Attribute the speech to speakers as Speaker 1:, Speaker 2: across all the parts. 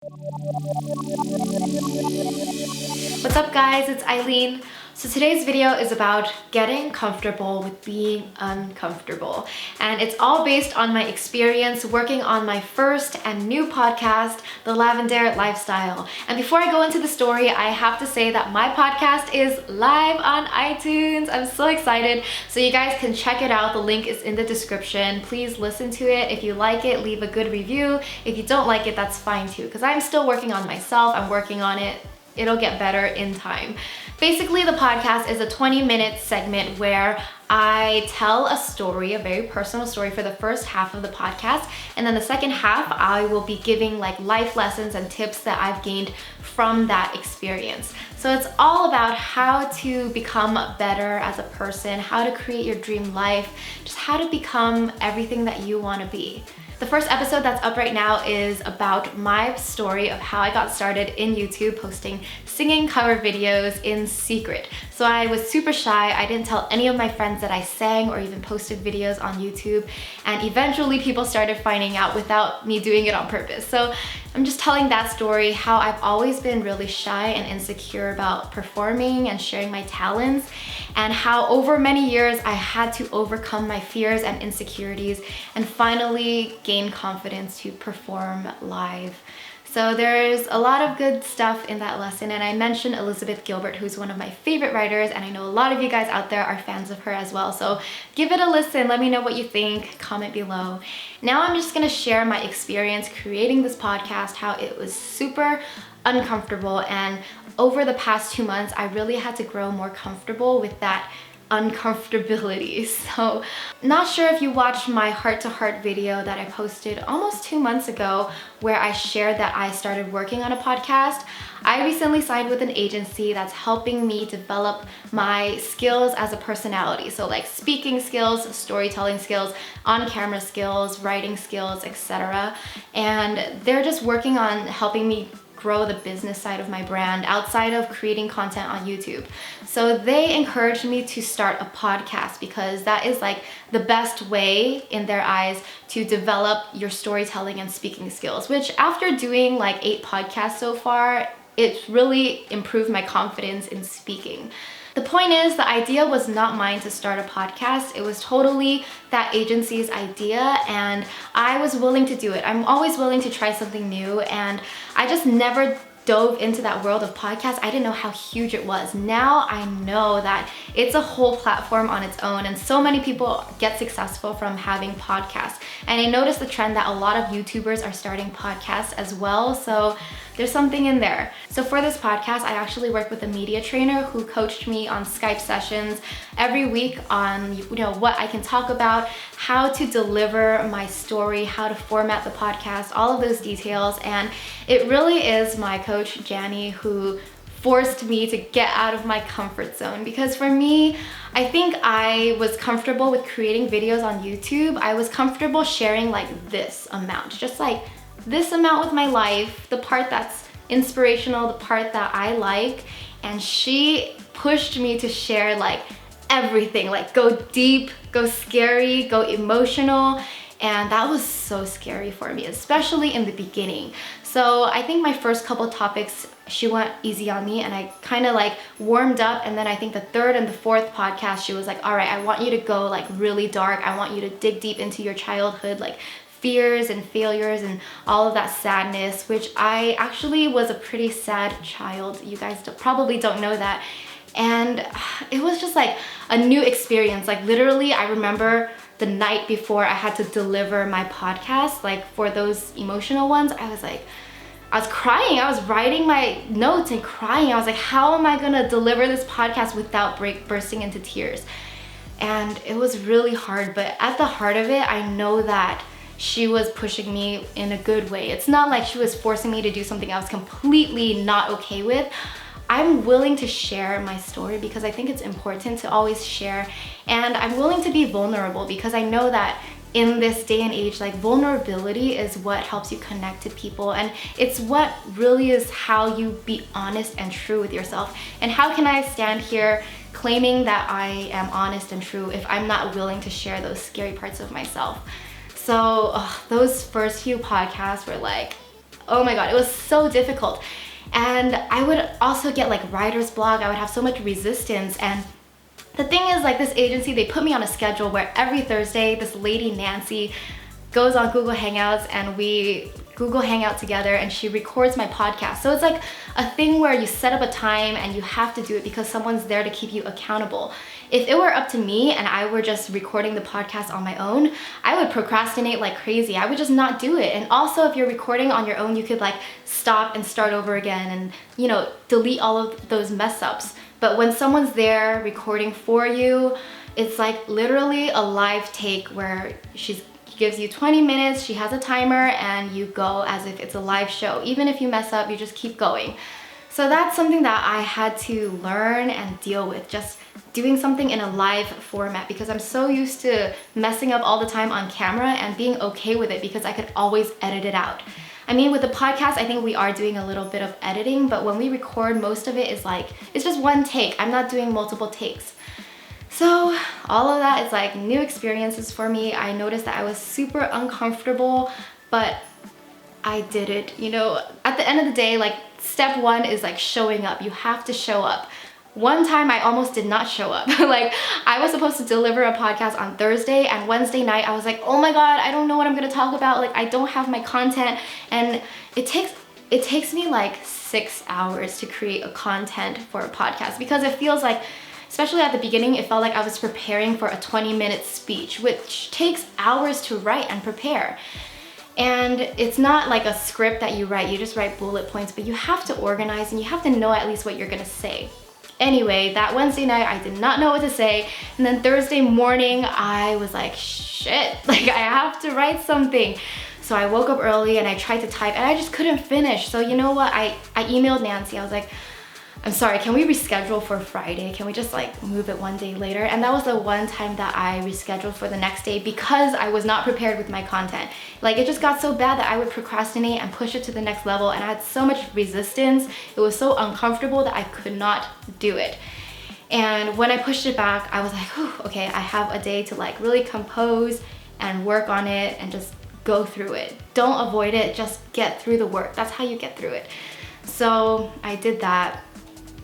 Speaker 1: What's up guys, it's Aileen. So today's video is about getting comfortable with being uncomfortable. And it's all based on my experience working on my first and new podcast, The Lavendaire Lifestyle. And before I go into the story, I have to say that my podcast is live on iTunes. I'm so excited. So you guys can check it out. The link is in the description. Please listen to it. If you like it, leave a good review. If you don't like it, that's fine too, because I'm still working on myself. I'm working on it. It'll get better in time. Basically, the podcast is a 20-minute segment where I tell a story, a very personal story for the first half of the podcast. And then the second half, I will be giving like life lessons and tips that I've gained from that experience. So it's all about how to become better as a person, how to create your dream life, just how to become everything that you want to be. The first episode that's up right now is about my story of how I got started in YouTube posting singing cover videos in secret. So I was super shy. I didn't tell any of my friends that I sang or even posted videos on YouTube. And eventually people started finding out without me doing it on purpose. So I'm just telling that story, how I've always been really shy and insecure about performing and sharing my talents, and how over many years I had to overcome my fears and insecurities and finally gain confidence to perform live. So there's a lot of good stuff in that lesson, and I mentioned Elizabeth Gilbert, who's one of my favorite writers, and I know a lot of you guys out there are fans of her as well. So give it a listen, let me know what you think, comment below. Now I'm just gonna share my experience creating this podcast, how it was super uncomfortable, and over the past 2 months I really had to grow more comfortable with that uncomfortability. So not sure if you watched my heart-to-heart video that I posted almost 2 months ago where I shared that I started working on a podcast. I recently signed with an agency that's helping me develop my skills as a personality. So like speaking skills, storytelling skills, on-camera skills, writing skills, etc. And they're just working on helping me grow the business side of my brand outside of creating content on YouTube. So they encouraged me to start a podcast because that is like the best way in their eyes to develop your storytelling and speaking skills, which after doing like 8 podcasts so far, it really improved my confidence in speaking. The point is, the idea was not mine to start a podcast. It was totally that agency's idea, and I was willing to do it. I'm always willing to try something new, and I just never dove into that world of podcasts. I didn't know how huge it was. Now I know that it's a whole platform on its own, and so many people get successful from having podcasts. And I noticed the trend that a lot of YouTubers are starting podcasts as well, so there's something in there. So for this podcast, I actually worked with a media trainer who coached me on Skype sessions every week on what I can talk about, how to deliver my story, how to format the podcast, all of those details. And it really is my coach, Janny, who forced me to get out of my comfort zone, because for me, I think I was comfortable with creating videos on YouTube. I was comfortable sharing like this amount, just like this amount with my life, the part that's inspirational, the part that I like. And she pushed me to share like everything, like go deep, go scary, go emotional. And that was so scary for me, especially in the beginning. So I think my first couple topics, she went easy on me and I kind of like warmed up. And then I think the third and the fourth podcast, she was like, all right, I want you to go like really dark. I want you to dig deep into your childhood, like fears and failures and all of that sadness, which I actually was a pretty sad child. You guys probably don't know that. And it was just like a new experience. Like literally, I remember the night before I had to deliver my podcast, like for those emotional ones, I was crying. I was writing my notes and crying. I was like, how am I gonna deliver this podcast without bursting into tears? And it was really hard, but at the heart of it, I know that she was pushing me in a good way. It's not like she was forcing me to do something I was completely not okay with. I'm willing to share my story because I think it's important to always share, and I'm willing to be vulnerable because I know that in this day and age, like vulnerability is what helps you connect to people, and it's what really is how you be honest and true with yourself. And how can I stand here claiming that I am honest and true if I'm not willing to share those scary parts of myself? So those first few podcasts were like, Oh my God, it was so difficult. And I would also get like writer's block. I would have so much resistance. And the thing is, like, this agency, they put me on a schedule where every Thursday, this lady, Nancy, goes on Google Hangouts and we Google Hangout together, and she records my podcast. So it's like a thing where you set up a time and you have to do it because someone's there to keep you accountable. If it were up to me and I were just recording the podcast on my own, I would procrastinate like crazy. I would just not do it. And also, if you're recording on your own, you could like stop and start over again and, you know, delete all of those mess ups. But when someone's there recording for you, it's like literally a live take where she gives you 20 minutes, she has a timer, and you go as if it's a live show. Even if you mess up, you just keep going. So that's something that I had to learn and deal with, just doing something in a live format, because I'm so used to messing up all the time on camera and being okay with it because I could always edit it out. I mean, with the podcast, I think we are doing a little bit of editing, but when we record, most of it is like, it's just one take. I'm not doing multiple takes. So all of that is like new experiences for me. I noticed that I was super uncomfortable, but I did it. You know, at the end of the day, like, step one is like showing up. You have to show up. One time I almost did not show up. Like, I was supposed to deliver a podcast on Thursday, and Wednesday night I was like, oh my God, I don't know what I'm gonna talk about. Like, I don't have my content. And it takes me like 6 hours to create a content for a podcast, because it feels like, especially at the beginning, it felt like I was preparing for a 20-minute speech, which takes hours to write and prepare. And it's not like a script that you write, you just write bullet points, but you have to organize and you have to know at least what you're gonna say. Anyway, that Wednesday night, I did not know what to say. And then Thursday morning, I was like, shit, like, I have to write something. So I woke up early and I tried to type and I just couldn't finish. So you know what, I emailed Nancy. I was like, I'm sorry, can we reschedule for Friday? Can we just like move it one day later? And that was the one time that I rescheduled for the next day because I was not prepared with my content. Like, it just got so bad that I would procrastinate and push it to the next level, and I had so much resistance. It was so uncomfortable that I could not do it. And when I pushed it back, I was like, whew, okay, I have a day to like really compose and work on it and just go through it. Don't avoid it, just get through the work. That's how you get through it. So I did that.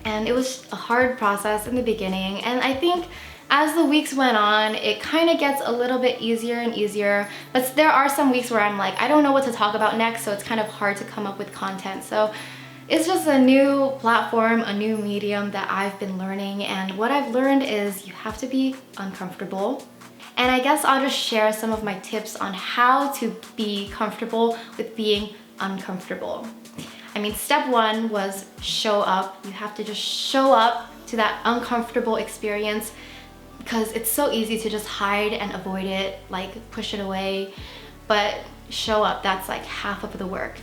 Speaker 1: And it was a hard process in the beginning. And I think as the weeks went on, it kind of gets a little bit easier and easier. But there are some weeks where I'm like, I don't know what to talk about next, so it's kind of hard to come up with content. So it's just a new platform, a new medium that I've been learning. And what I've learned is you have to be uncomfortable. And I guess I'll just share some of my tips on how to be comfortable with being uncomfortable. I mean, step one was show up. You have to just show up to that uncomfortable experience, because it's so easy to just hide and avoid it, like push it away. But show up, that's like half of the work.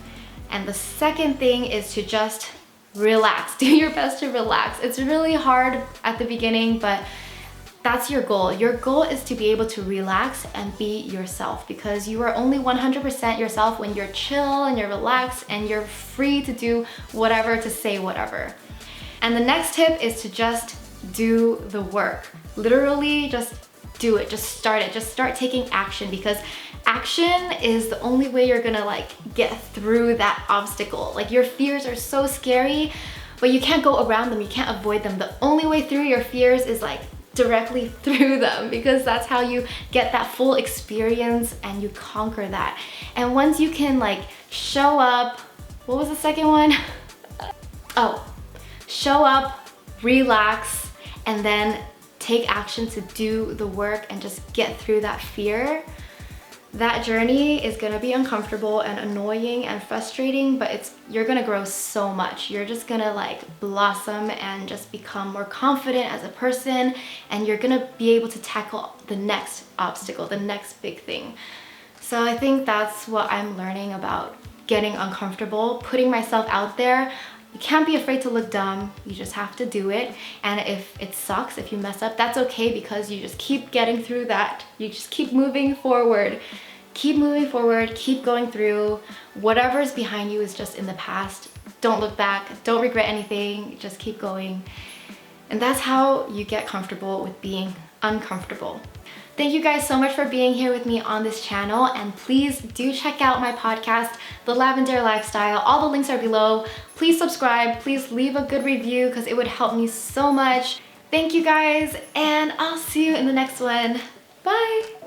Speaker 1: And the second thing is to just relax. Do your best to relax. It's really hard at the beginning, but that's your goal. Your goal is to be able to relax and be yourself, because you are only 100% yourself when you're chill and you're relaxed and you're free to do whatever, to say whatever. And the next tip is to just do the work. Literally just do it, just start it, just start taking action, because action is the only way you're gonna like get through that obstacle. Like, your fears are so scary, but you can't go around them, you can't avoid them. The only way through your fears is like directly through them, because that's how you get that full experience and you conquer that. And once you can like show up, what was the second one? Oh, show up, relax, and then take action to do the work and just get through that fear. That journey is gonna be uncomfortable and annoying and frustrating, but you're gonna grow so much. You're just gonna like blossom and just become more confident as a person, and you're gonna be able to tackle the next obstacle, the next big thing. So I think that's what I'm learning about getting uncomfortable, putting myself out there. You can't be afraid to look dumb, you just have to do it. And if it sucks, if you mess up, that's okay, because you just keep getting through that. You just keep moving forward. Keep moving forward, keep going through. Whatever's behind you is just in the past. Don't look back, don't regret anything, just keep going. And that's how you get comfortable with being uncomfortable. Thank you guys so much for being here with me on this channel, and please do check out my podcast, The Lavendaire Lifestyle. All the links are below. Please subscribe, please leave a good review because it would help me so much. Thank you guys, and I'll see you in the next one. Bye!